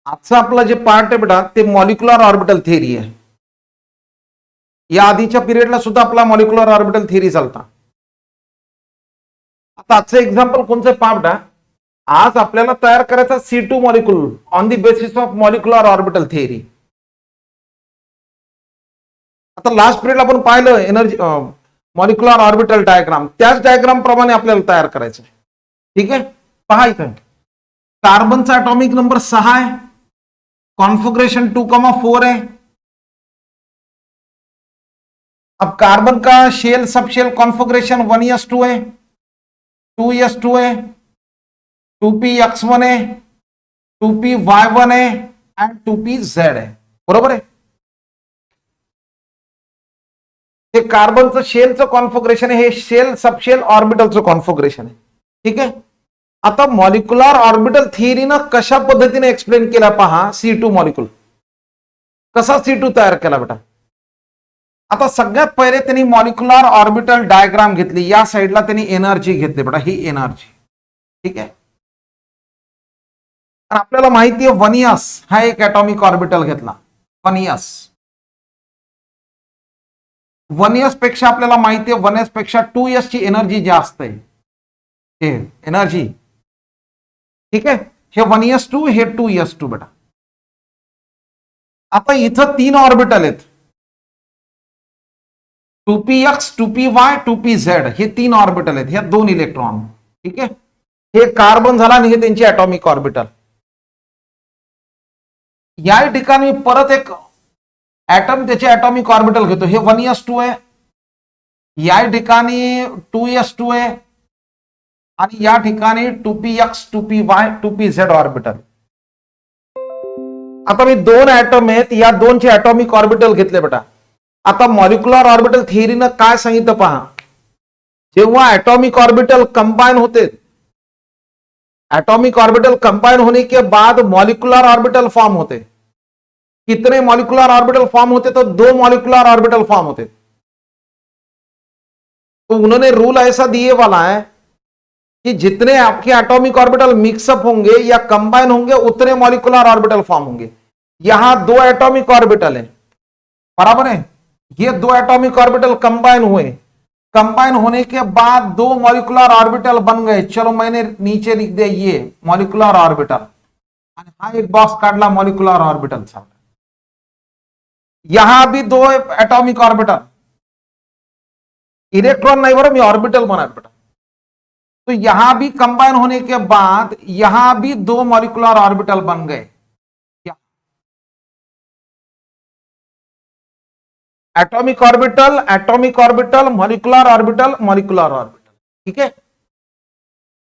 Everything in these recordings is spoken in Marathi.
आजचा आपला जे पार्ट आहे बेटा ते मॉलिक्युलर ऑर्बिटल थिअरी आहे. या आधीच्या पिरियडला सुद्धा आपला मॉलिक्युलर ऑर्बिटल थिअरी चालता. आता आजचं एक्झाम्पल कोणचं पहा बेटा. आज आपल्याला तयार करायचा C2 molecule on the basis of molecular orbital theory. आता लास्ट पिरियड आपण पाहिलं एनर्जी मॉलिक्युलर ऑर्बिटल डायग्राम, त्याच डायग्राम प्रमाणे आपल्याला तयार करायचं. ठीक आहे, पहा इथं कार्बनचा ॲटॉमिक नंबर 6 आहे, कॉन्फिगरेशन 2,4 है. अब कार्बन का शेल सबशेल कॉन्फिगरेशन 1s2 है, 2s2 है, 2px1 है, 2py1 है एंड 2pz है. बरोबर आहे. हे कार्बनचं शेलचं कॉन्फिगरेशन आहे, हे शेल सबशेल ऑर्बिटलचं कॉन्फिगरेशन आहे. ठीक आहे. आता मॉलिक्युलर ऑर्बिटल थिअरीनं कशा पद्धतीने एक्सप्लेन केला पहा. C2 मॉलिक्युल कसा C2 तयार केला बेटा. आता सगळ्यात पहिले त्यांनी मॉलिक्युलर ऑर्बिटल डायग्राम घेतली. या साईडला त्यांनी एनर्जी घेतली बेटा, ही एनर्जी. ठीक आहे. आपल्याला माहिती आहे 1s हा एक ॲटॉमिक ऑर्बिटल घेतला. 1s 1s पेक्षा आपल्याला माहिती आहे 1s पेक्षा 2s ची एनर्जी जास्त आहे. हे एनर्जी. ठीक आहे. हे 1s2 हे 2s2 बेटा. आता इथं 3 ऑर्बिटल आहेत, 2px 2py 2pz हे 3 ऑर्बिटल आहेत, ह्या 2 इलेक्ट्रॉन. ठीक आहे. हे कार्बन झाला आणि हे त्यांची ॲटॉमिक ऑर्बिटल. या ठिकाणी परत एक ॲटम त्याचे ॲटॉमिक ऑर्बिटल घेतो. हे 1s2 आहे, या ठिकाणी 2s2 आहे आणि या ठिकाणी 2px 2py 2pz ऑर्बिटल. आता मी 2 ॲटम आहेत, या 2चे ॲटॉमिक ऑर्बिटल घेतले बेटा. आता मॉलिक्युलर ऑर्बिटल थिअरीनं काय सांगितलं पहा. जेव्हा ॲटॉमिक ऑर्बिटल कंबाइन होते, एटॉमिक ऑर्बिटल कंबाइन होने के बाद मॉलिक्युलर ऑर्बिटल फॉर्म होते. कितने मॉलिक्युलर ऑर्बिटल फॉर्म होते? तो 2 मॉलिक्युलर ऑर्बिटल फॉर्म होते. तो उन्होंने रूल ऐसा दिए वाला है कि जितने आपके एटॉमिक ऑर्बिटल मिक्सअप होंगे या कंबाइन होंगे उतने मॉलिक्युलर ऑर्बिटल फॉर्म होंगे. यहां 2 एटॉमिक ऑर्बिटल है, बराबर है. ये 2 एटॉमिक ऑर्बिटल कंबाइन हुए, कंबाइन होने के बाद 2 मॉलिक्युलर ऑर्बिटल बन गए. चलो मैंने नीचे लिख दिया ये मॉलिक्युलर ऑर्बिटल आणि हा एक बॉक्स काढला मॉलिक्युलर ऑर्बिटलचा. यहां भी 2 एटॉमिक ऑर्बिटल, इलेक्ट्रॉन नहीं बरं, मी ऑर्बिटल बना बेटा. तो यहां भी कंबाइन होने के बाद यहां भी 2 मॉलिक्युलर ऑर्बिटल बन गए. Atomic orbital, atomic orbital, molecular orbital, molecular orbital. ठीक है.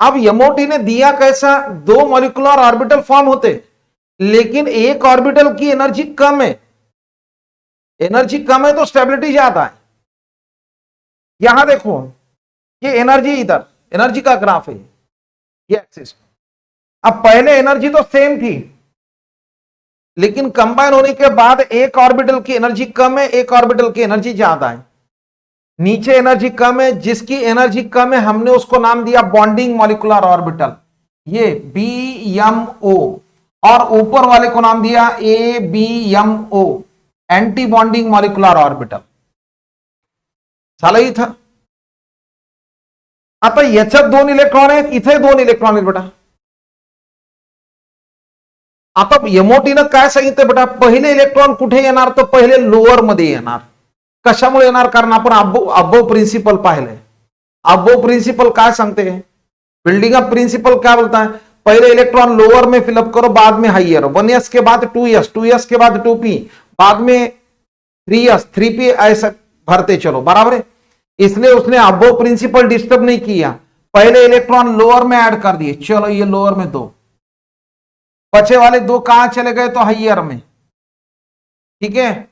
अब एमओटी ने दिया कैसा, 2 मॉलिक्युलर ऑर्बिटल फॉर्म होते, लेकिन एक ऑर्बिटल की एनर्जी कम है. एनर्जी कम है तो स्टेबिलिटी ज्यादा है. यहां देखो ये एनर्जी, इधर एनर्जी का ग्राफ है ये एक्सिस. अब पहले एनर्जी तो सेम थी, लेकिन कंबाइन होने के बाद एक ऑर्बिटल की एनर्जी कम है, एक ऑर्बिटल की एनर्जी ज्यादा है. नीचे एनर्जी कम है, जिसकी एनर्जी कम है हमने उसको नाम दिया बॉन्डिंग मॉलिक्युलर ऑर्बिटल, ये BMO. और ऊपर वाले को नाम दिया ABMO, anti bonding molecular orbital. झालं इथं. आता याच्यात 2 इलेक्ट्रॉन आहेत, इथे 2 इलेक्ट्रॉन आहेत बेटा. आता एमओटीनं काय सांगितलं बेटा, पहिले इलेक्ट्रॉन कुठे येणार, तर पहिले लोअर मध्ये येणार. कशामुळे येणार, कारण आपण अबो प्रिंसिपल पाहिलंय. अबो प्रिंसिपल काय सांगते, बिल्डिंग अप प्रिंसिपल क्या बोलता है, पहले इलेक्ट्रॉन लोअर में फिलअप करो, बाद में हाइयर. 1s के बाद 2s, 2s के बाद 2p, बाद में 3s, 3p, ऐसा भरते चलो. बराबर है. इसलिए उसने अबो प्रिंसिपल डिस्टर्ब नहीं किया, पहले इलेक्ट्रॉन लोअर में ऐड कर दिए. चलो ये लोअर में 2, बचे वाले 2 कहां चले गए, तो हाइयर में. ठीक है.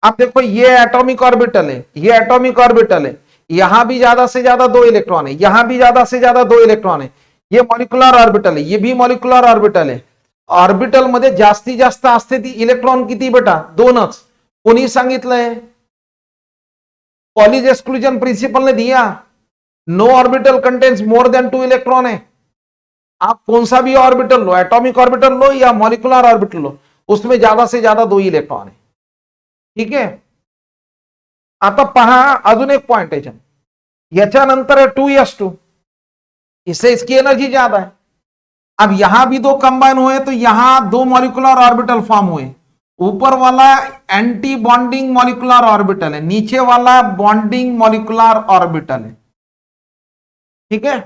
अब देखो ये एटॉमिक ऑर्बिटल है, ये एटॉमिक ऑर्बिटल है, यहां भी ज्यादा से ज्यादा 2 इलेक्ट्रॉन है, यहां भी ज्यादा से ज्यादा 2 इलेक्ट्रॉन है. ये मॉलिक्युलर ऑर्बिटल है, ये भी मॉलिक्युलर ऑर्बिटल है. ऑर्बिटल मध्ये जास्तीत जास्त असते ती इलेक्ट्रॉन किती बेटा, 2च. कोणी सांगितलंय, पॉलीज एक्सक्लूजन प्रिंसिपल ने दिया. No orbital contains more than 2 electron है. आप कौन सा भी ऑर्बिटल लो, एटॉमिक ऑर्बिटल लो या मॉलिक्यूलर ऑर्बिटल लो, उसमें ज्यादा से ज्यादा 2 इलेक्ट्रॉन आहे. ठीक आहे. आता पहा अजून एक पॉइंट आहे, याच्यानंतर है 2s2, इससे इसकी एनर्जी ज्यादा है. अब यहां भी 2 कंबाइन हुए तो यहां 2 मॉलिक्यूलर ऑर्बिटल फॉर्म हुए. ऊपर वाला एंटी बॉन्डिंग मॉलिक्यूलर ऑर्बिटल है, नीचे वाला बॉन्डिंग मॉलिक्यूलर ऑर्बिटल है. ठीक है.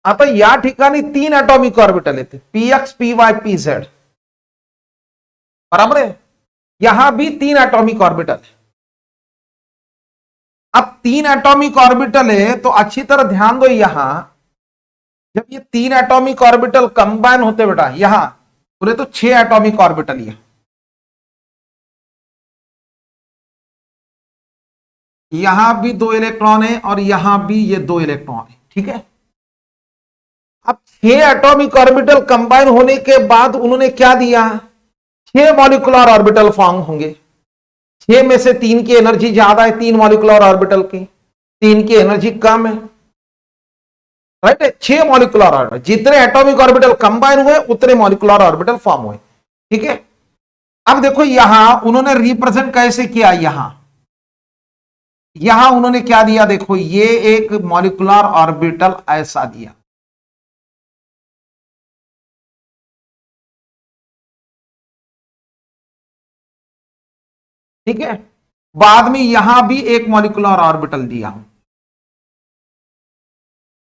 आता या ठिकाणी 3 ॲटॉमिक ऑर्बिटल येते, px py pz. बराबर है. यहां भी 3 ॲटॉमिक ऑर्बिटल है. अब 3 ॲटॉमिक ऑर्बिटल है तो अच्छी तरह ध्यान दो, यहां जब ये 3 ॲटॉमिक ऑर्बिटल कंबाइन होते बेटा, यहां पूरे तो 6 ॲटॉमिक ऑर्बिटल ये. यहां भी 2 इलेक्ट्रॉन है और यहां भी ये 2 इलेक्ट्रॉन है. ठीक है. अब 6 एटॉमिक ऑर्बिटल कंबाइन होने के बाद उन्होंने क्या दिया, 6 मॉलिक्यूलर ऑर्बिटल फॉर्म होंगे. 6 में से 3 की एनर्जी ज्यादा है, 3 मॉलिक्यूलर ऑर्बिटल की, 3 की एनर्जी कम है. राइट है. 6 मॉलिक्यूलर ऑर्बिटल, जितने एटॉमिक ऑर्बिटल कंबाइन हुए उतने मॉलिक्यूलर ऑर्बिटल फॉर्म हुए. ठीक है. अब देखो यहां उन्होंने रिप्रेजेंट कैसे किया, यहां उन्होंने क्या दिया, देखो ये एक मॉलिक्यूलर ऑर्बिटल ऐसा दिया. ठीक है. बाद में यहां भी एक मॉलिक्यूलर ऑर्बिटल दिया,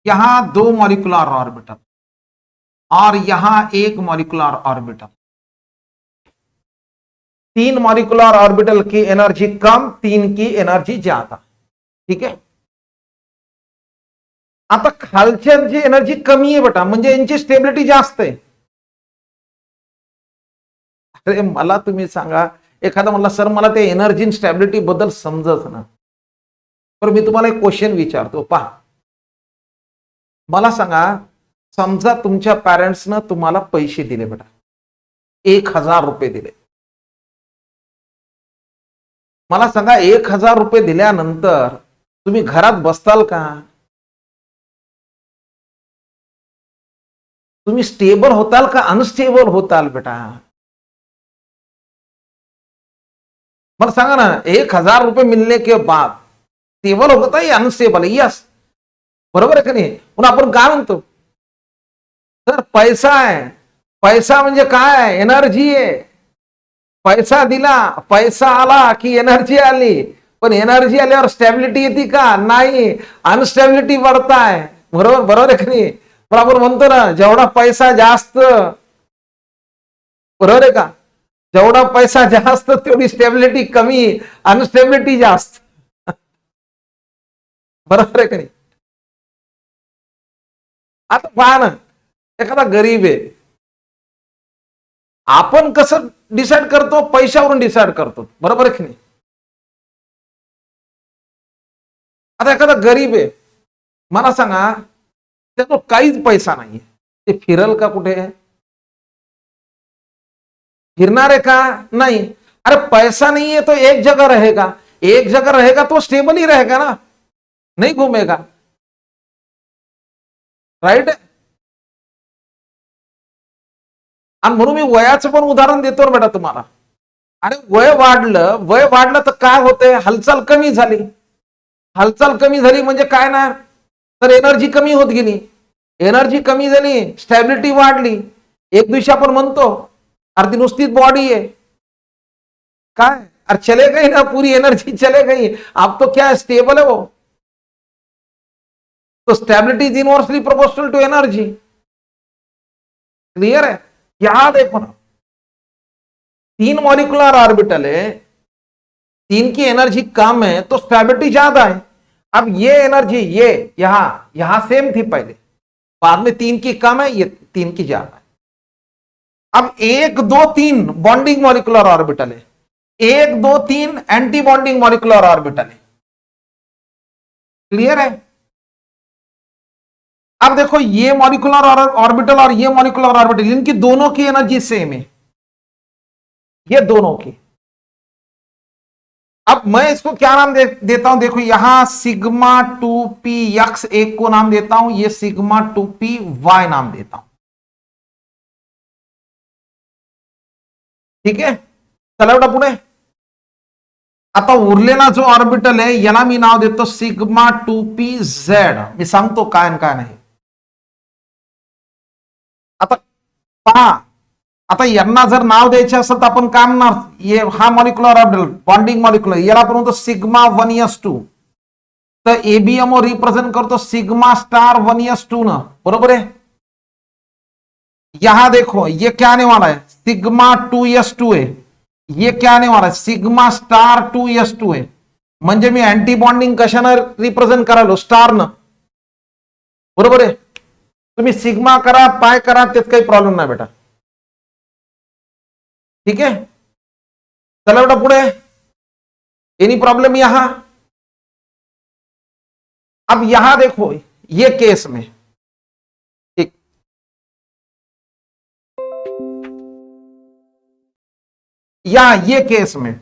यहां 2 मॉलिक्यूलर ऑर्बिटल और यहां एक मॉलिक्यूलर ऑर्बिटल. 3 मॉलिक्यूलर ऑर्बिटल की एनर्जी कम, 3 की एनर्जी ज्यादा. ठीक आहे. आता खालच्यांची एनर्जी कमी आहे बेटा, म्हणजे यांची स्टेबिलिटी जास्त आहे. अरे मला तुम्ही सांगा, एखादा म्हणला सर मला ते एनर्जी स्टॅबिलिटी बद्दल समजत ना, तर मी तुम्हाला एक क्वेश्चन विचारतो. पहा, मला सांगा, समजा तुमच्या पॅरेंट्सनं तुम्हाला पैसे दिले बेटा, 1000 रुपये दिले. मला सांगा 1000 रुपये दिल्यानंतर तुम्ही घरात बसताल का, तुम्ही स्टेबल होताल का अनस्टेबल होताल बेटा, मला सांगा ना. 1000 रुपये मिलने के बाद स्टेबल होता है या अनस्टेबल है, यस बरोबर आहे का नाही. पण आपण काय म्हणतो, सर पैसा आहे, पैसा म्हणजे काय, एनर्जी आहे. पैसा दिला, पैसा आला की एनर्जी आली, पण एनर्जी आल्यावर स्टॅबिलिटी येते का, नाही, अनस्टॅबिलिटी वाढताय. बरोबर बरोबर आहे का नाही. पण आपण म्हणतो ना, जेवढा पैसा जास्त, बरोबर आहे का, जेवढा पैसा जास्त तेवढी स्टेबिलिटी कमी, अनस्टेबिलिटी जास्त. बरोबर आहे का नाही. आता पहा ना, एखादा गरीब आहे, आपण कसं डिसाइड करतो, पैशावरून डिसाइड करतो. बरोबर आहे की नाही. आता एखादा गरीब आहे, मला सांगा त्याचा काहीच पैसा नाहीये, ते फिरल का कुठे, फिरणार आहे का, नाही. अरे पैसा नहीं है तो एक जगह रहेगा, एक जगह रहेगा तो स्टेबल ही रहेगा ना, नहीं घूमेगा. राइट. आणि म्हणून मी वयाचं पण उदाहरण देतो बेटा तुम्हाला. अरे वय वाढलं तर काय होते, हालचाल कमी झाली. हालचाल कमी झाली म्हणजे काय ना, तर एनर्जी कमी होत गेली. एनर्जी कमी झाली, स्टॅबिलिटी वाढली. एक दिवशी आपण म्हणतो अर्धी नुसतीच बॉडी आहे, काय अरे चले गई ना, पूरी एनर्जी चले गई, अब तो क्या स्टेबल है वो. तो stability is inversely proportional to energy. Clear है. यहां देखो ना, 3 मॉलिक्यूलर ऑर्बिटल है, 3 की एनर्जी कम है तो स्टेबिलिटी ज्यादा है. अब ये एनर्जी ये यहां सेम थी पहले, बाद में 3 की कम है, ये 3 की ज्यादा है. अब 1 2 3 बॉन्डिंग मॉलिक्यूलर ऑर्बिटल है, 1 2 3 एंटी बॉन्डिंग मॉलिक्यूलर ऑर्बिटल है. क्लियर है. अब देखो ये मॉलिक्यूलर ऑर्बिटल और ये मॉलिक्यूलर ऑर्बिटल, इनकी दोनों की एनर्जी सेम है, ये दोनों की. अब मैं इसको क्या नाम देता हूं, देखो यहां सिग्मा 2p x एक को नाम देता हूं, ये सिग्मा 2p y नाम देता हूं। ठीक आहे, चला बेटा पुढे। आता उरलेला जो ऑर्बिटल आहे याला मी नाव देतो सिग्मा 2p z। मी सांगतो काय आणि काय नाही। आता पहा, आता यांना जर नाव द्यायचे असेल तर आपण काय म्हणणार, हा मॉलिक्युलर ऑर्बिटल बॉन्डिंग मॉलिक्युलर, याला आपण म्हणतो सिग्मा 1s2। तर एबीएमओ रिप्रेझेंट करतो सिग्मा स्टार 1s2 न, बरोबर आहे। यहां देखो ये क्या आने वाला है, सिग्मा 2s2 है, ये क्या आने वाला है सिग्मा स्टार 2s2 है। म्हणजे मी अँटी बॉन्डिंग कशाने रिप्रेझेंट करायलो, स्टार न, बरोबर आहे। तुम्ही सिग्मा करा पाय करा त्यात काही प्रॉब्लेम नाही बेटा। ठीक है, चला बेटा पुढे, एनी प्रॉब्लम यहां। अब यहां देखो ये केस में, ठीक, या ये केस में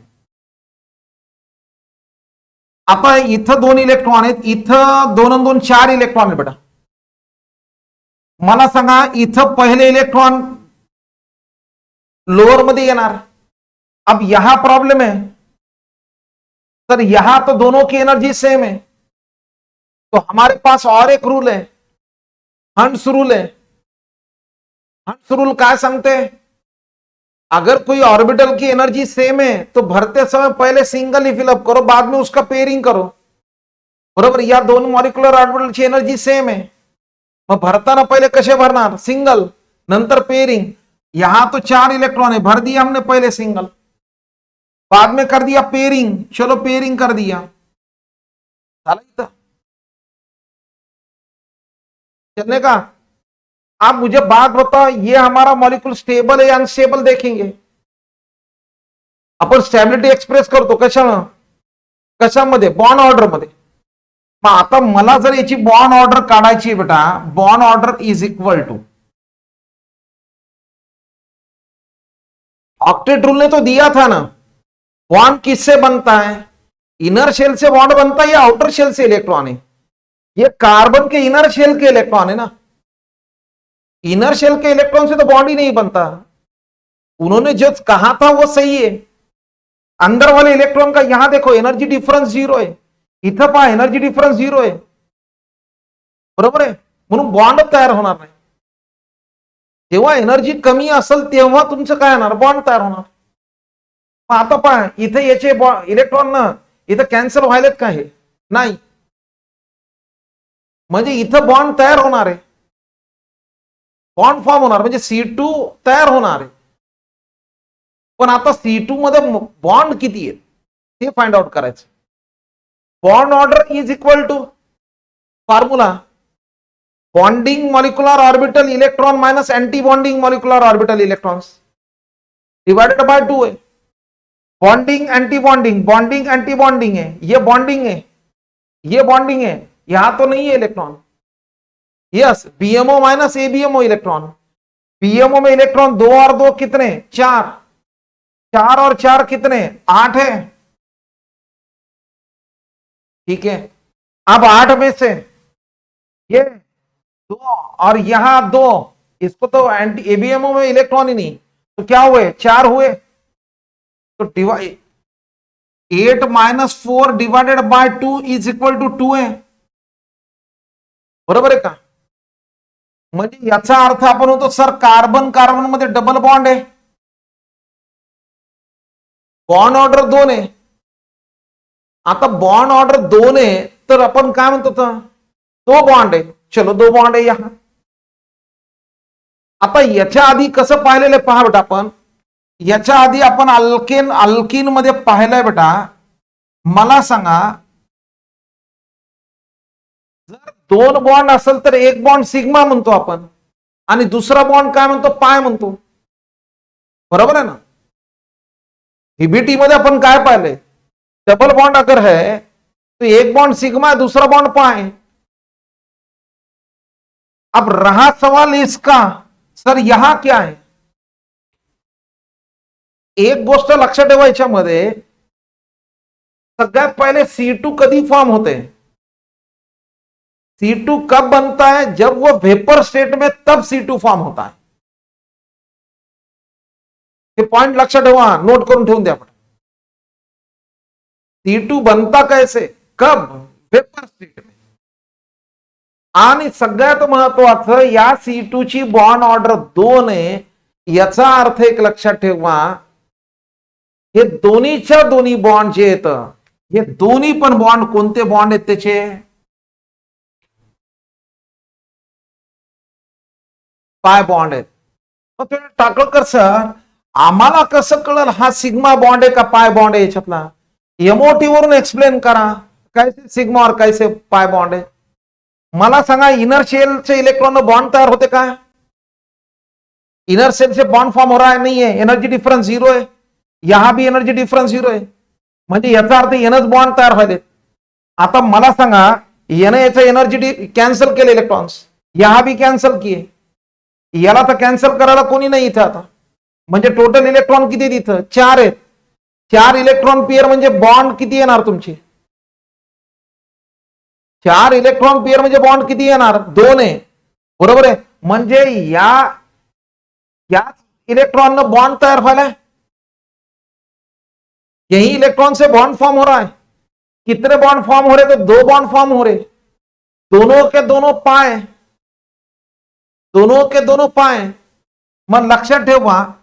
आता इथं 2 इलेक्ट्रॉन आहेत, इथं 2 आणि 2 4 इलेक्ट्रॉन आहेत बेटा। मला सांगा इथं पहिले इलेक्ट्रॉन लोअर मध्ये येणार। अब यहां प्रॉब्लम है, सर यहां तो दोनों की एनर्जी सेम है, तो हमारे पास और एक रूल है, हंट्स रूल है। हंट्स रूल क्या सांगते, अगर कोई ऑर्बिटल की एनर्जी सेम है तो भरते समय पहले सिंगल ही फिलअप करो, बाद में उसका पेयरिंग करो, बरोबर। या दोन मॉलिक्युलर ऑर्बिटल की एनर्जी सेम है, मग भरताना पहले कसे भरणार, सिंगल, नंतर पेयरिंग। यहां तो 4 इलेक्ट्रॉन है, भर दिया हमने पहले सिंगल, बाद में कर दिया पेयरिंग, चलो पेयरिंग कर दिया, चलने का। आप मुझे बात बताओ, ये हमारा मॉलिक्यूल स्टेबल है या अनस्टेबल देखेंगे। आपण स्टॅबिलिटी एक्सप्रेस करतो कशामध्ये, बॉन्ड ऑर्डर मध्ये। मग आता मला जर याची बॉन्ड ऑर्डर काढायची बेटा, bond order is equal to, octet rule ने तो दिया था ना, बॉन्ड किससे बनता है, इनर शेल से बॉन्ड बनता है या आउटर शेल से इलेक्ट्रॉन है। ये कार्बन के इनर शेल के इलेक्ट्रॉन है ना, इनर शेल के इलेक्ट्रॉन से तो बॉन्ड ही नहीं बनता। उन्होंने जो कहा था वो सही है, अंदर वाले इलेक्ट्रॉन का यहां देखो एनर्जी डिफरन्स 0 है, इथं पहा एनर्जी डिफरन्स 0 आहे, बरोबर आहे, म्हणून बॉन्ड तयार होणार नाही। जेव्हा एनर्जी कमी असेल तेव्हा तुमचं काय होणार, बॉन्ड तयार होणार। मग आता पहा इथे याचे इलेक्ट्रॉन ना इथं कॅन्सल व्हायलेत का, हे नाही, म्हणजे इथं बॉन्ड तयार होणार आहे, बॉन्ड फॉर्म होणार, म्हणजे C2 तयार होणार आहे। पण आता C2 मध्ये बॉन्ड किती आहेत ते फाइंड आउट करायचं। Bond order is equal to formula, bonding molecular orbital electron minus anti bonding molecular orbital electrons divided by 2 है। Bonding anti bonding, bonding anti bonding है, ये बॉन्डिंग है, ये बॉन्डिंग है, यहां तो नहीं है electron, yes, BMO minus ABMO electron. BMO में इलेक्ट्रॉन 2 और 2 कितने, 4, 4 और 4 कितने, 8 है, ठीक है। अब 8 में से ये 2 और यहां 2, इसको तो एंटी एबीएमओ में इलेक्ट्रॉन ही नहीं, तो क्या हुए, 4 हुए, तो divide 8 minus 4 divided by 2 is equal to 2 है, बरोबर आहे का। म्हणजे याचा अर्थ आपण होतो सर कार्बन कार्बन मध्ये डबल बॉन्ड आहे, बॉन्ड ऑर्डर 2 आहे। आता बॉन्ड ऑर्डर 2 आहे तर आपण काय म्हणतो, 2 बॉन्ड आहे, चलो 2 बॉन्ड आहे यहां। आता याच्या आधी कसं पाहिलेलं आहे पहा बेटा, आपण याच्या आधी आपण अल्कीन मध्ये पाहिलंय बेटा। मला सांगा जर 2 बॉन्ड असेल तर एक बॉन्ड सिग्मा म्हणतो आपण आणि दुसरा बॉन्ड काय म्हणतो, पाय म्हणतो, बरोबर आहे ना। ईबीटी मध्ये आपण काय पाहिलंय, डबल बॉन्ड अगर है तो एक बॉन्ड सिग्मा है, दूसरा बॉन्ड पाए। अब रहा सवाल इसका, सर यहां क्या है, एक गोष्ट लक्षात ठेवा याच्यामध्ये, सगळ्यात पहले C2 कभी फॉर्म होते हैं? C2 कब बनता है? जब वो वेपर स्टेट में, तब C2 फॉर्म होता है. हे पॉइंट लक्षात ठेवा, नोट करून ठेवून द्या. C2 बनता कैसे, कब? वेपर स्टेट में. आणि सगळ्यात महत्वाचं, या C2 ची बॉन्ड ऑर्डर 2 आहे. याचा अर्थ एक लक्षात ठेवा, हे दोन्हीच्या दोन्ही बॉन्ड जे आहेत, हे दोन्ही पण बॉन्ड कोणते बॉन्ड आहेत त्याचे? पाय बॉन्ड आहेत. मग टाकळकर सर, आम्हाला कसं कळलं हा सिग्मा बॉन्ड आहे का पाय बॉन्ड आहे याच्यातला? एमओटी वरून एक्सप्लेन करा, कैसे सिग्मा और कैसे पाय बॉन्ड आहे. मला सांगा, इनर शेलचे इलेक्ट्रॉन बॉन्ड तयार होते का? इनर सेल से बॉन्ड फॉर्म हो रहा है? नहीं है. एनर्जी डिफरेंस 0 है. यहां भी एनर्जी डिफरेंस 0 है. म्हणजे याचा अर्थ एनच बॉन्ड तयार व्हायले. आता मला सांगा, याने याचं एनर्जी कॅन्सल केले, इलेक्ट्रॉन्स यहां भी कॅन्सल किए. याला तर कॅन्सल करायला कोणी नाही इथं. आता म्हणजे टोटल इलेक्ट्रॉन किती तिथं? 4 आहेत. 4 इलेक्ट्रॉन पेअर म्हणजे बॉन्ड किती येणार तुमचे? 4 इलेक्ट्रॉन पेअर म्हणजे बॉन्ड किती येणार? 2 आहे. बरोबर आहे. म्हणजे या इलेक्ट्रॉन ने बॉन्ड तैयार व्हायला है. यही इलेक्ट्रॉन से बॉन्ड फॉर्म हो रहा है. कितने बॉन्ड फॉर्म हो रहे? तो 2 बॉन्ड फॉर्म हो रहे, दोनों के दोनों पाए, दोनों के दोनों पाए. मग लक्षात ठेवा,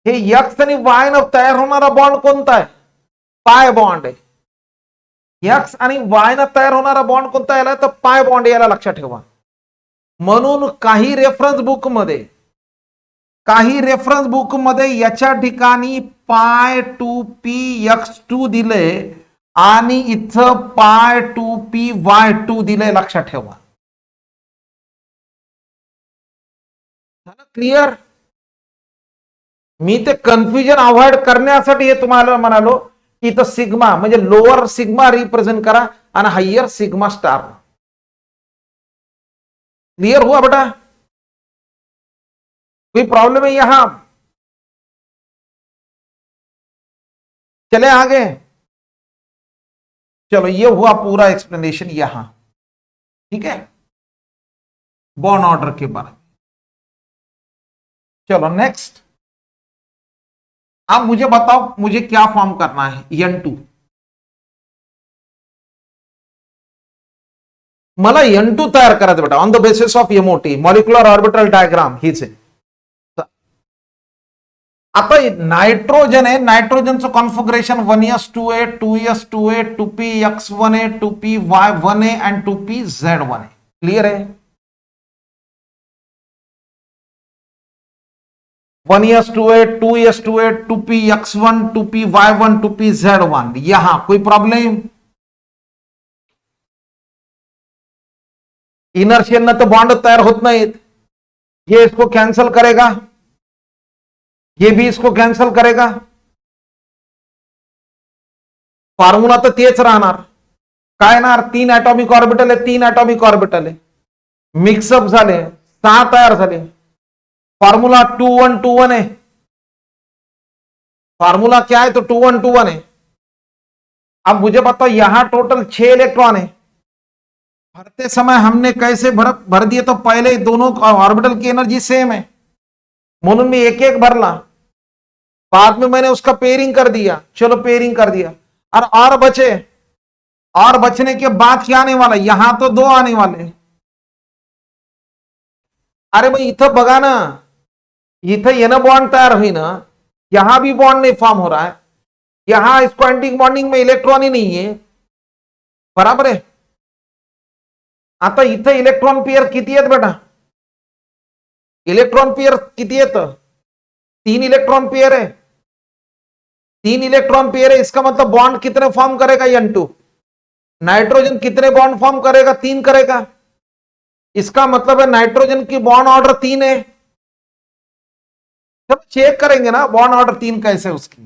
हे एक्स आणि वाय न तयार होणारा बॉन्ड कोणता आहे? पाय बॉन्ड आहे. एक्स आणि वाय न तयार होणारा बॉन्ड कोणता याला? तर पाय बॉन्ड. याला लक्षात ठेवा. म्हणून काही रेफरन्स बुक मध्ये याच्या ठिकाणी पाय 2p(x2) दिले आणि इथं पाय 2p(y2) दिले. लक्षात ठेवा. क्लिअर? मी ते कन्फ्युजन अवॉइड करण्यासाठी हे तुम्हाला म्हणालो की इथं सिग्मा म्हणजे लोअर सिग्मा रिप्रेझेंट करा आणि हायर सिग्मा स्टार. क्लियर हुआ बेटा? कोई प्रॉब्लम है यहां? चले आगे. चलो, ये हुआ पूरा एक्सप्लेनेशन यहां. ठीक है, बॉन्ड ऑर्डर के बारे में. चलो नेक्स्ट. अब मुझे बताओ, मुझे क्या फॉर्म करना है? N2. मला N2 तयार करायचं बेटा, on the basis of MOT, molecular orbital diagram हीच आहे. आता नायट्रोजन आहे, नायट्रोजनचं configuration 1s2a 2s2a 2px1a 2py1a and 2pz1a. Clear आहे? 1s2a 2s2a 2px1 2py1 2pz1. यहां कोई प्रॉब्लम? इनर शेल ना तो बॉन्ड तयार होत नाहीत. ये इसको कैंसिल करेगा, ये भी इसको कैंसिल करेगा. फॉर्म्युला तर तेच राहणार. काय येणार? 3 ऍटॉमिक ऑर्बिटल आहे, 3 ऍटॉमिक ऑर्बिटल आहे, मिक्सअप झाले, 6 तयार झाले. फॉर्मूला 2-1-2-1 है. फॉर्मूला क्या है? तो 2-1-2-1 है. अब मुझे बताओ, यहां टोटल 6 इलेक्ट्रॉन है. भरते समय हमने कैसे भर दिए? तो पहले दोनों ऑर्बिटल की एनर्जी सेम है, म्हणून मी एक एक भरला. बाद में मैंने उसका पेयरिंग कर दिया. चलो पेयरिंग कर दिया. और बचे, और बचने के बाद क्या आने वाला? यहां तो 2 आने वाले. अरे भाई इथं बघा ना, इथं येणं बॉन्ड तयार होईना, यहां भी बॉन्ड नहीं फॉर्म हो रहा है. यहां इसको एंटी बॉन्डिंग में इलेक्ट्रॉन ही नहीं है. बराबर है? आता इथं इलेक्ट्रॉन पेयर किती आहेत बेटा? इलेक्ट्रॉन पेयर किती आहेत? 3 इलेक्ट्रॉन पेयर है. 3 इलेक्ट्रॉन पेयर है. इसका मतलब बॉन्ड कितने फॉर्म करेगा? N2. नाइट्रोजन कितने बॉन्ड फॉर्म करेगा? 3 करेगा. इसका मतलब है नाइट्रोजन की बॉन्ड ऑर्डर 3 है. जब चेक करेंगे ना बॉन्ड ऑर्डर 3 कैसे उसकी.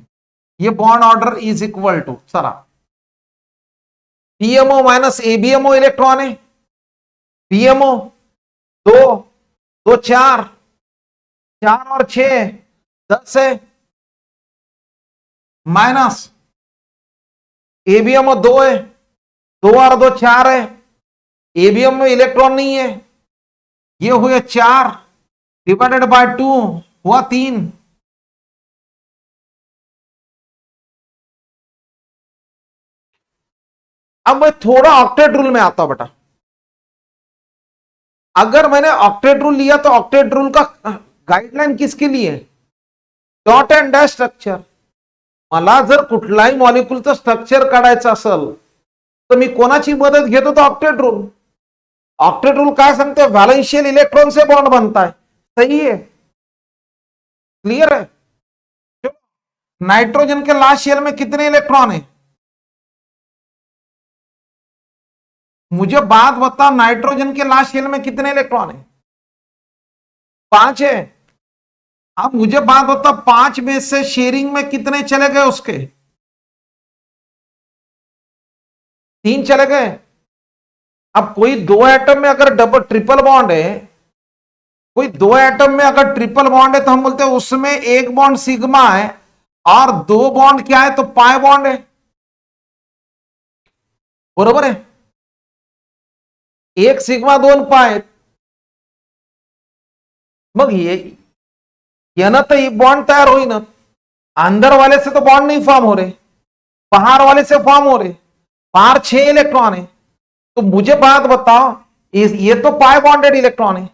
ये bond order is equal to, चला, पीएमओ माइनस एबीएमओ इलेक्ट्रॉन है. पीएमओ 2 2 4 4 और 6 10 है. माइनस एबीएम में 2 है, 2 और 2 4 है, एबीएम में इलेक्ट्रॉन नहीं है, ये हुए 4 डिवाइडेड बाय 2 हुआ 3। अब मैं थोड़ा ऑक्टेट रूल में आता हूं बेटा। अगर मैंने ऑक्टेट रूल लिया तो ऑक्टेट रूल का गाइडलाइन किसके लिए? Dot and dash structure. मला जर कुठलाही मॉलिक्यूलचं स्ट्रक्चर काढायचं असेल तर मी कोणाची मदत घेतो? तो ऑक्टेट रूल। ऑक्टेट रूल काय सांगते? वैलेंशियल इलेक्ट्रॉन से बॉन्ड बनता है। सही है, क्लियर है? नाइट्रोजन के लास्ट शेल में कितने इलेक्ट्रॉन है? मुझे बात बता, नाइट्रोजन के लास्ट शेल में कितने इलेक्ट्रॉन है? 5 है। अब मुझे बात बता, 5 में से शेयरिंग में कितने चले गए? उसके 3 चले गए। अब कोई 2 एटम में अगर डबल ट्रिपल बॉन्ड है, कोई 2 एटम में अगर ट्रिपल बॉन्ड है तो हम बोलते हैं उसमें एक बॉन्ड सिग्मा है और 2 बॉन्ड क्या है? तो पाई बॉन्ड है। बरोबर है? एक सिग्मा 2 पाय। मग यानं तर बॉन्ड तयार होई ना। अंदर वाले से तो बॉन्ड नहीं फॉर्म हो रहे, बाहर वाले से फॉर्म हो रहे। बाहर 6 इलेक्ट्रॉन है। तो मुझे बात बताओ, ये तो पाई बॉन्डेड इलेक्ट्रॉन है,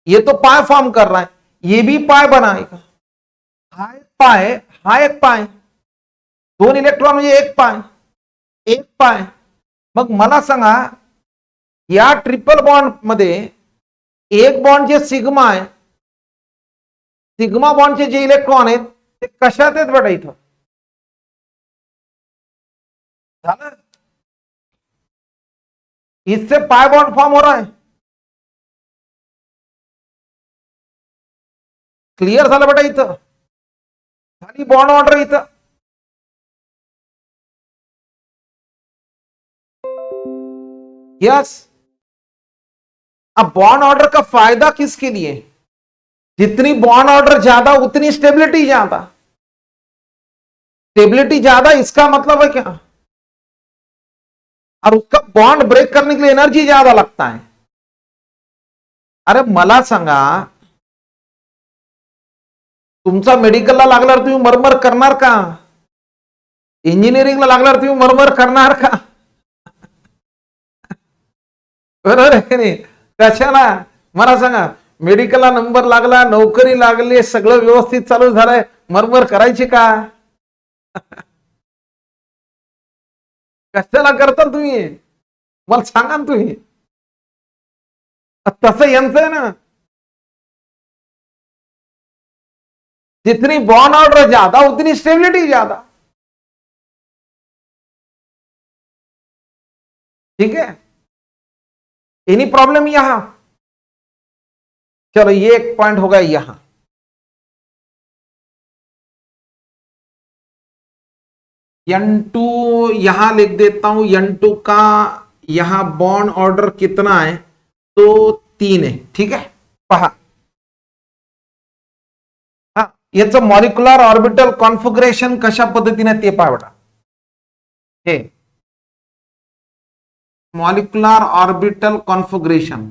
ये तो पाई फॉर्म कर रहा है, ये भी पाई बनाएगा। हाई पाई, हा एक पाई, 2 इलेक्ट्रॉन म्हणजे एक पाई, एक पाई। मग मला सांगा, या ट्रिपल बॉन्ड मध्ये एक बॉन्ड जे सिग्मा आहे, सिग्मा बॉन्डचे जे इलेक्ट्रॉन आहेत ते कशात आहेत बेटा? इथं झालं, इससे पाई बॉन्ड फॉर्म हो रहा है। क्लियर झालं बेटा? इथं खाली बॉन्ड ऑर्डर, इथं यस। अब बॉन्ड ऑर्डर का फायदा किसके लिए? जितनी बॉन्ड ऑर्डर ज्यादा उतनी स्टेबिलिटी ज्यादा। स्टेबिलिटी ज्यादा इसका मतलब है क्या? और उसका बॉन्ड ब्रेक करने के लिए एनर्जी ज्यादा लगता है। अरे मला सांगा, तुमचा मेडिकलला लागल्यावर तुम्ही मरमर करणार का? इंजिनिअरिंगला लागल्यावर तुम्ही मरमर करणार का? बरोबर आहे की नाही? कशाला? मला सांगा, मेडिकलला नंबर लागला, नोकरी लागली, सगळं व्यवस्थित चालू झालंय, मरमर करायची का? कशाला करता तुम्ही? मला सांगा ना तुम्ही। तसं यांचं आहे ना, जितनी बॉन्ड ऑर्डर ज्यादा उतनी स्टेबिलिटी ज्यादा। ठीक है? एनी प्रॉब्लम यहां? चलो, ये एक पॉइंट होगा यहां। N2 यहां लिख देता हूं। N2 का यहां बॉन्ड ऑर्डर कितना है? तो 3 है। ठीक है, पहा, हा, याचं मॉलिक्युलर ऑर्बिटल कॉन्फिगरेशन कशा पद्धतीने ते पहा बेटा। हे मॉलिक्युलर ऑर्बिटल कॉन्फिगरेशन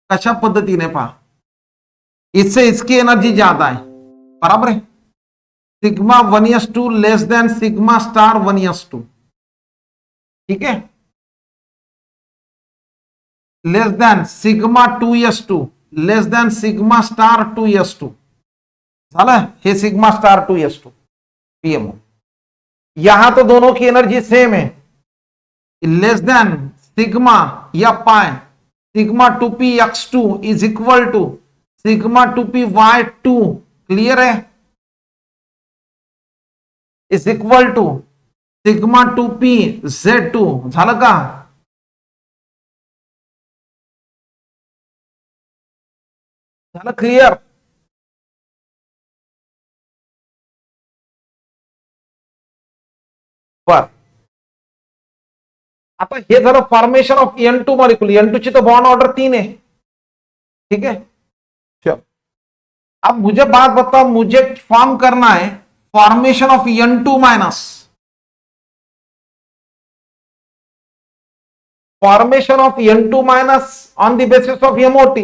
कशा पद्धतीने पहा, इससे इसकी एनर्जी ज्यादा है। बराबर है? सिग्मा 1s2 लेस देन सिग्मा स्टार 1s2। ठीक है? लेस देन सिग्मा 2s2 लेस देन सिग्मा स्टार 2s2 झालं। हे सिग्मा स्टार 2s2 पीएमओ। यहां तो दोनों की एनर्जी सेम है। लेस देन सिग्मा या pi, sigma 2p(x2) is equal to sigma 2p(y2). Clear है? Is equal to sigma 2p(z2). झालं का? झालं क्लियर? बर, आता हे झालं formation of N2 molecule. N2 ची तो बॉन्ड ऑर्डर 3 आहे। ठीक है, चल अब मुझे बात बताओ, मुझे फॉर्म करना है formation of N2 minus, formation of N2 minus on the basis of MOT.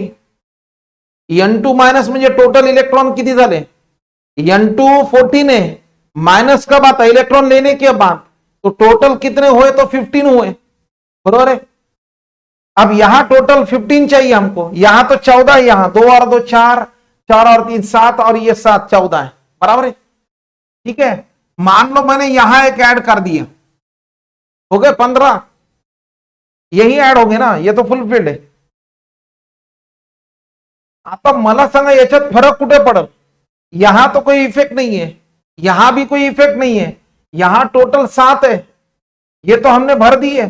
N2 minus म्हणजे टोटल इलेक्ट्रॉन किती झाले? N2 14 है, माइनस कब आता है? इलेक्ट्रॉन लेने के बाद. तो टोटल कितने हुए? तो 15 हुए, बरोबर है. अब यहां टोटल 15 चाहिए हमको, यहां तो 14 है, यहां 2 और 2 4, 4 और 3 7 और ये 7 14 है, बराबर है. ठीक है, मान लो मैंने यहां एक ऐड कर दिया, हो गए 15. यही ऐड होंगे ना, ये तो फुलफिल्ड है. आता मला सांगा याच्यात फरक कुठे पडल? यहां तो कोई इफेक्ट नहीं है, यहां भी कोई इफेक्ट नहीं है, यहां टोटल 7 है, ये तो हमने भर दी है.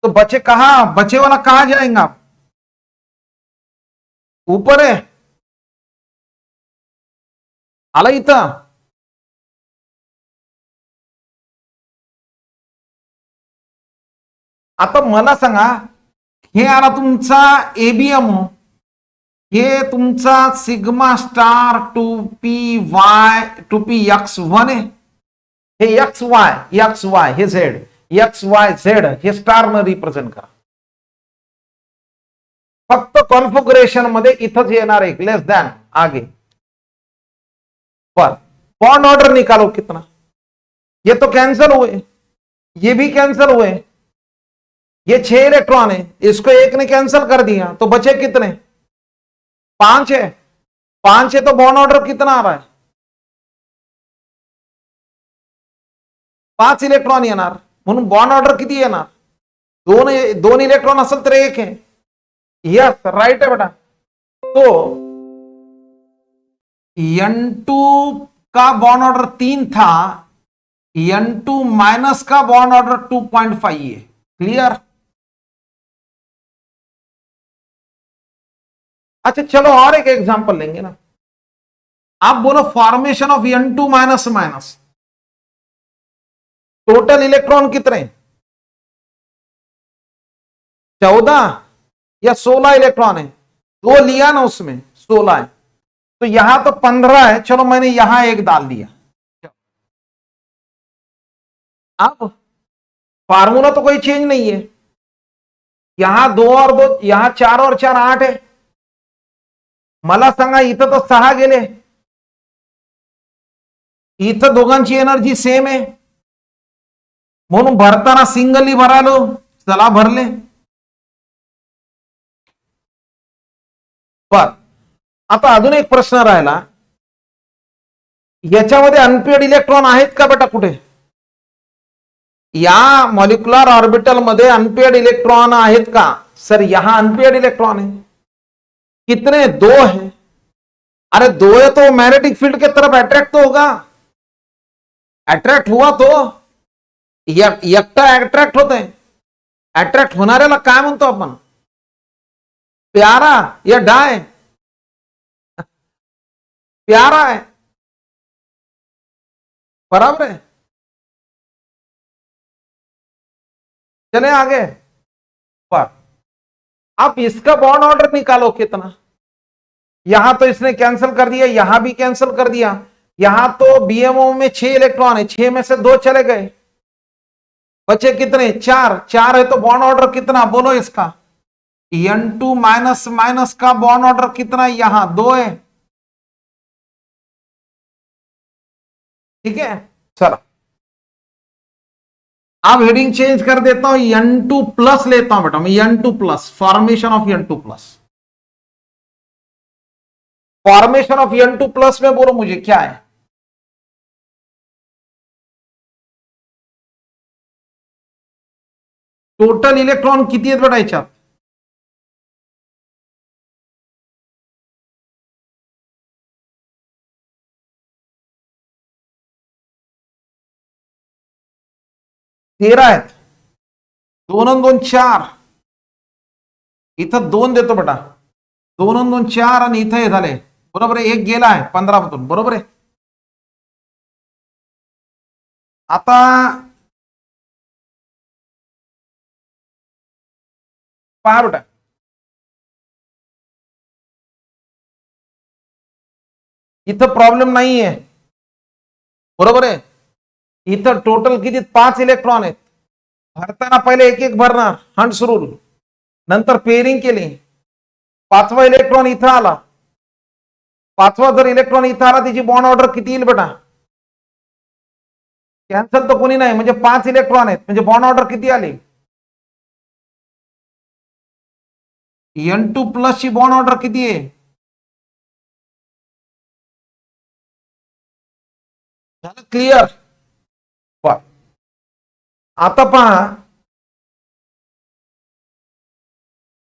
तो बचे कहां? बचे वाला कहां जाएगा? ऊपर है, आला इथं. आता मला सांगा, हे आला तुमचा एबीएम, हे तुमचा सिग्मा स्टार 2p आहे. हे एक्स वाय हे झेड, XYZ हे स्टार न रिप्रेझेंट करा. फक्त कॉन्फिगरेशन मध्ये इथंच येणार एक लेस दॅन आगे. पर बॉन्ड ऑर्डर निकालो कितना, ये तो कैंसिल हुए, ये भी कैंसिल हुए. ये 6 इलेक्ट्रॉन है, इसको एक ने कैंसिल कर दिया, तो बचे कितने? 5 है. 5 है तो बॉन्ड ऑर्डर कितना आ रहा है? 5 इलेक्ट्रॉन येणार, म्हणून बॉन्ड ऑर्डर किती येणार? 2 इलेक्ट्रॉन असेल तर 1 है. यस राइट है बेटा. तो N2 का बॉन्ड ऑर्डर 3 था, N2 माइनस का बॉन्ड ऑर्डर 2.5 है. क्लियर? अच्छा चलो और एक एग्जांपल लेंगे ना. आप बोलो formation of N2 minus minus, total electron कितने? 14 या 16 इलेक्ट्रॉन है? 2 लिया ना, उसमें 16 है, तो यहां तो 15 है. चलो मैंने यहां एक डाल दिया. अब फार्मूला तो कोई चेंज नहीं है, यहां 2 और 2, यहां 4 और 4 8 है. मला सांगा इथं तर 6 गेले, इथं दोघांची एनर्जी सेम आहे, म्हणून भरताना सिंगली भरालो. चला भरले. बर, आता अजून एक प्रश्न राहिला, याच्यामध्ये अनपेड इलेक्ट्रॉन आहेत का बेटा कुठे? या मॉलिक्युलर ऑर्बिटल मध्ये अनपेड इलेक्ट्रॉन आहेत का? सर यहां अनपेड इलेक्ट्रॉन है. कितने? 2 है. अरे 2 है तो मैग्नेटिक फील्ड के तरफ अट्रैक्ट तो होगा, अट्रॅक्ट हुआ तो एकटा अट्रॅक्ट होते. अट्रॅक्ट होणाऱ्याला काय म्हणतो आपण? प्यारा या डाय? प्यारा है, बराबर है. चले आगे. पर आप इसका बॉन्ड ऑर्डर निकालो कितना. यहां तो इसने कैंसिल कर दिया, यहां भी कैंसिल कर दिया. यहां तो बीएमओ में 6 इलेक्ट्रॉन है, 6 में से 2 चले गए, बचे कितने? 4. 4 है तो बॉन्ड ऑर्डर कितना बोलो इसका? N2 माइनस माइनस का बॉन्ड ऑर्डर कितना? यहां 2 है. ठीक है, चलो अब हेडिंग चेंज कर देता हूं, N2 प्लस लेता हूं बेटा मैं. N2 plus, formation of N2 plus. Formation of N2 plus में बोलो मुझे क्या है? टोटल इलेक्ट्रॉन किती आहेत बेटा याच्यात? तेरा आहेत. 2 आणि 2 4, इथं 2 देतो बेटा. 2 आणि 2 4 आणि इथं हे झाले, बरोबर आहे. एक गेला आहे 15 मधून, बरोबर आहे. आता पहा बेटा, इथं प्रॉब्लेम नाहीये, बरोबर आहे. इथं टोटल किती 5 इलेक्ट्रॉन आहेत. भरताना पहिले एक एक भरणार, हंट्स रूल, नंतर पेअरिंग केली, 5वा इलेक्ट्रॉन इथं आला, 5वा जर इलेक्ट्रॉन इथं आला त्याची बॉन्ड ऑर्डर किती येईल बेटा? कॅन्सल तर कोणी नाही, म्हणजे 5 इलेक्ट्रॉन आहेत, म्हणजे बॉन्ड ऑर्डर किती आली? N2 प्लस ची बॉन्ड ऑर्डर किती आहे? झालं क्लिअर? आता पहा,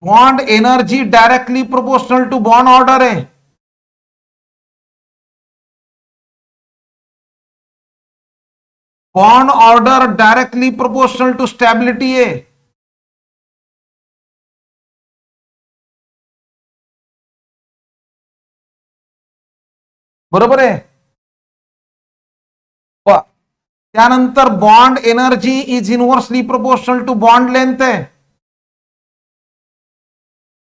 bond energy directly proportional to bond order आहे. Bond order directly proportional to stability आहे. बरोबर आहे. त्यानंतर bond energy is inversely proportional to bond length आहे.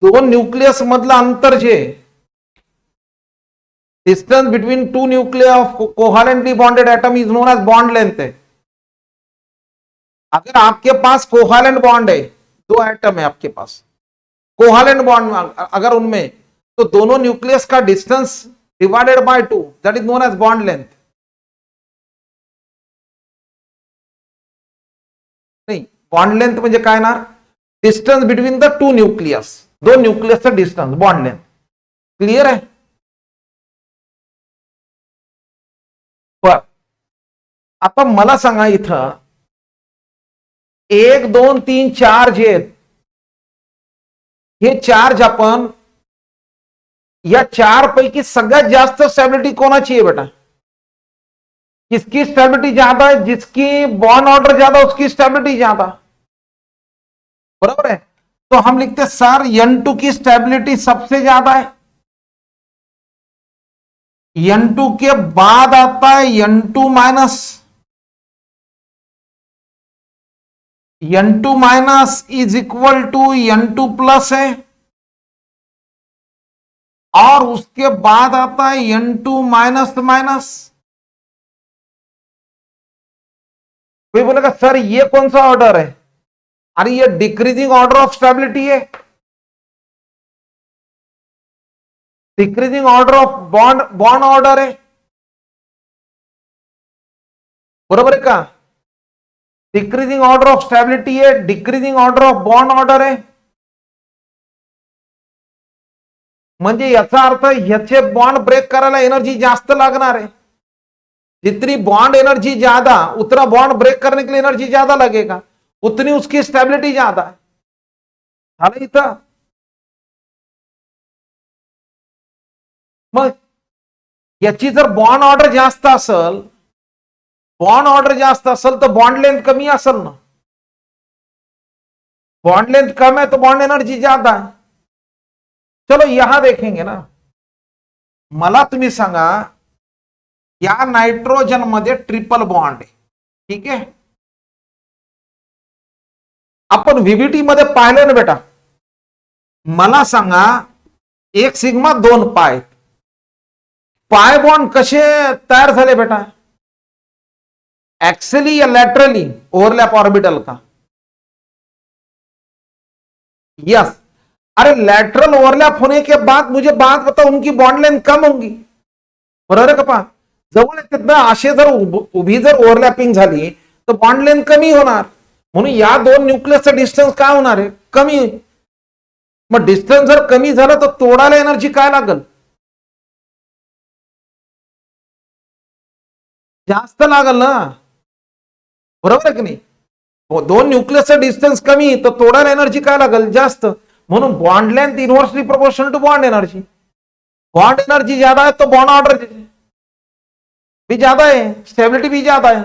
दोन न्यूक्लियस मधलं अंतर जे distance between two nuclear of covalently bonded atom is known as bond length है. अगर आपके पास कोवैलेंट बॉन्ड है, दो एटम है आपके पास कोवैलेंट बॉन्ड, अगर उनमें, तो दोनों न्यूक्लियस का distance divided by 2, that is known as bond length. नहीं, बॉन्ड लेंथ म्हणजे काय ना, distance between the two nucleus, दोन न्यूक्लियसचा डिस्टन्स बॉन्ड लेंथ. क्लियर आहे? बर, आता मला सांगा, इथं 1 2 3 4 जे आहेत, हे चार्ज आपण, या 4 पैकी सगळ्यात जास्त स्टॅबिलिटी कोणाची आहे बेटा? किसकी स्टेबिलिटी ज्यादा है? जिसकी बॉन्ड ऑर्डर ज्यादा उसकी स्टेबिलिटी ज्यादा. बराबर है. तो हम लिखते हैं सर N2 की स्टेबिलिटी सबसे ज्यादा है. N2 के बाद आता है N2 minus. N2 minus is equal to N2 plus है, और उसके बाद आता है N2 माइनस माइनस. कोई बोलेगा सर ये कौन सा ऑर्डर है? अरे ये डिक्रीजिंग ऑर्डर ऑफ स्टेबिलिटी है, decreasing order of bond order है. बरोबर है का? डिक्रीजिंग ऑर्डर ऑफ स्टेबिलिटी है, decreasing order of bond order है. म्हणजे याचा अर्थ ह्याचे बॉन्ड ब्रेक करायला एनर्जी जास्त लागणार आहे. जितनी बॉन्ड एनर्जी ज्यादा, उतना बॉन्ड ब्रेक करने के लिए एनर्जी ज्यादा लगेगा, उतनी उसकी स्टेबिलिटी ज्यादा है. झालं इथं? मग याची जर बॉन्ड ऑर्डर जास्त असेल, बॉन्ड ऑर्डर जास्त असेल तर बॉन्ड लेंथ कमी असेल ना. बॉन्ड लेंथ कम है तो बॉन्ड एनर्जी ज्यादा है. चलो यहां देखेंगे ना. मला तुम्ही सांगा, या नायट्रोजन मध्ये ट्रिपल बॉन्ड आहे, ठीक आहे. आपण व्हीबीटी मध्ये पाहिलं ना बेटा. मला सांगा, एक सिग्मा 2 पाय, पाय बॉन्ड कसे तयार झाले बेटा? एक्सियली या लैटरली ओवरलैप ऑर्बिटल का? यस. अरे लैटरल ओवरलैप होने के बाद मुझे बात बताओ, उनकी बॉन्ड लेंथ कम होंगी, बरोबर आहे का? जवळ येतात ना, असे जर उभी जर ओव्हरलॅपिंग झाली तर बॉन्ड लेंथ कमी होणार. म्हणून या दोन न्यूक्लियसचा डिस्टन्स काय होणार आहे? कमी. मग डिस्टन्स जर कमी झालं तर तोडायला एनर्जी काय लागल? जास्त लागल ना, बरोबर आहे की नाही? दोन न्यूक्लियसचा डिस्टन्स कमी तर तोडायला एनर्जी काय लागल? जास्त. म्हणून bond length inversely proportional to bond energy. Bond energy ज्यादा है तो बॉन्ड ऑर्डर भी ज्यादा है, स्टेबिलिटी भी ज्यादा है.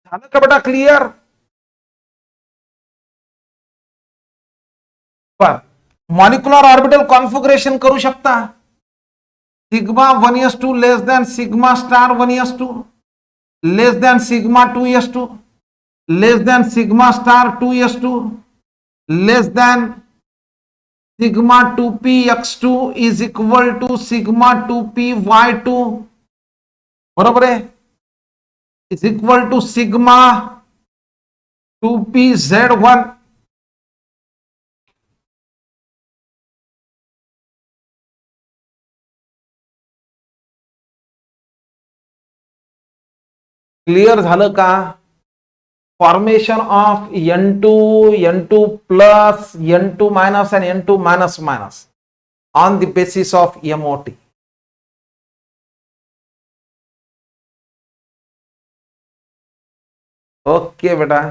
झालं का बेटा क्लियर? मॉलिक्युलर ऑर्बिटल कॉन्फिगरेशन करू शकता. Sigma 1s2 less than sigma star 1s2 less than sigma 2s2 less than sigma star 2s2 less than sigma 2p(x2) is equal to sigma 2p(y2), बरोबर आहे, is equal to sigma 2p(z1). Clear झालं का? Formation of N2, N2 plus, N2 minus and N2 minus minus on the basis of MOT. Okay बेटा।